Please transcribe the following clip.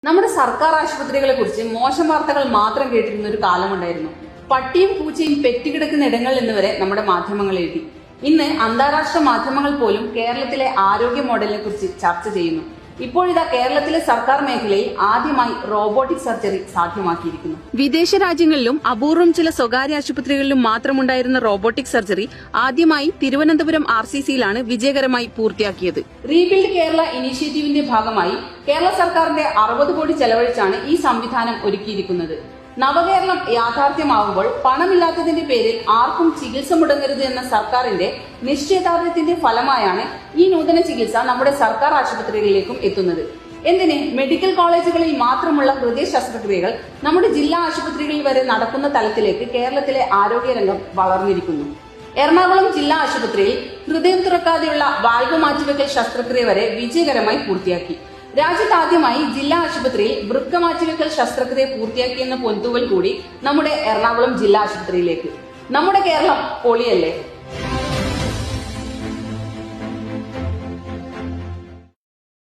നമ്മുടെ സർക്കാർ ആശുപത്രികളെ കുറിച്ച് മോശം വാർത്തകൾ മാത്രം കേട്ടിരുന്ന ഒരു കാലമുണ്ടായിരുന്നു. പട്ടിയും പൂച്ചയും പെറ്റുകിടക്കുന്ന ഇടങ്ങൾ എന്നിവരെ നമ്മുടെ മാധ്യമങ്ങൾ എഴുതി. ഇന്ന് അന്താരാഷ്ട്ര മാധ്യമങ്ങൾ പോലും കേരളത്തിലെ ആരോഗ്യ മോഡലിനെ കുറിച്ച് ചർച്ച ചെയ്യുന്നു. ഇപ്പോഴിതാ കേരളത്തിലെ സർക്കാർ മേഖലയിൽ ആദ്യമായി റോബോട്ടിക് സർജറി സാധ്യമാക്കിയിരിക്കുന്നു. വിദേശ രാജ്യങ്ങളിലും അപൂർവം ചില സ്വകാര്യ ആശുപത്രികളിലും മാത്രമുണ്ടായിരുന്ന റോബോട്ടിക് സർജറി ആദ്യമായി തിരുവനന്തപുരം RCCയിലാണ് വിജയകരമായി പൂർത്തിയാക്കിയത്. റീബിൽഡ് കേരള ഇനീഷ്യേറ്റീവിന്റെ ഭാഗമായി കേരള സർക്കാരിന്റെ 60 കോടി ചെലവഴിച്ചാണ് ഈ സംവിധാനം ഒരുക്കിയിരിക്കുന്നത്. നവകേരളം യാഥാർത്ഥ്യമാവുമ്പോൾ പണമില്ലാത്തതിന്റെ പേരിൽ ആർക്കും ചികിത്സ മുടങ്ങരുത് എന്ന സർക്കാരിന്റെ നിശ്ചയദാർഢ്യത്തിന്റെ ഫലമായാണ് ഈ നൂതന ചികിത്സ നമ്മുടെ സർക്കാർ ആശുപത്രികളിലേക്കും എത്തുന്നത്. എന്തിന് മെഡിക്കൽ കോളേജുകളിൽ മാത്രമുള്ള ഹൃദയ ശസ്ത്രക്രിയകൾ നമ്മുടെ ജില്ലാ ആശുപത്രികളിൽ വരെ നടക്കുന്ന തലത്തിലേക്ക് കേരളത്തിലെ ആരോഗ്യരംഗം വളർന്നിരിക്കുന്നു. എറണാകുളം ജില്ലാ ആശുപത്രിയിൽ ഹൃദയം തുറക്കാതെയുള്ള വാൽവ് മാറ്റിവെക്കൽ ശസ്ത്രക്രിയ വരെ വിജയകരമായി പൂർത്തിയാക്കി. രാജ്യത്താദ്യമായി ജില്ലാ ആശുപത്രിയിൽ വൃക്ക മാറ്റിവെക്കൽ ശസ്ത്രക്രിയ പൂർത്തിയാക്കിയെന്ന പൊൻതൂവൽ കൂടി നമ്മുടെ എറണാകുളം ജില്ലാ ആശുപത്രിയിലേക്ക്. നമ്മുടെ കേരളം പൊളിയല്ലേ?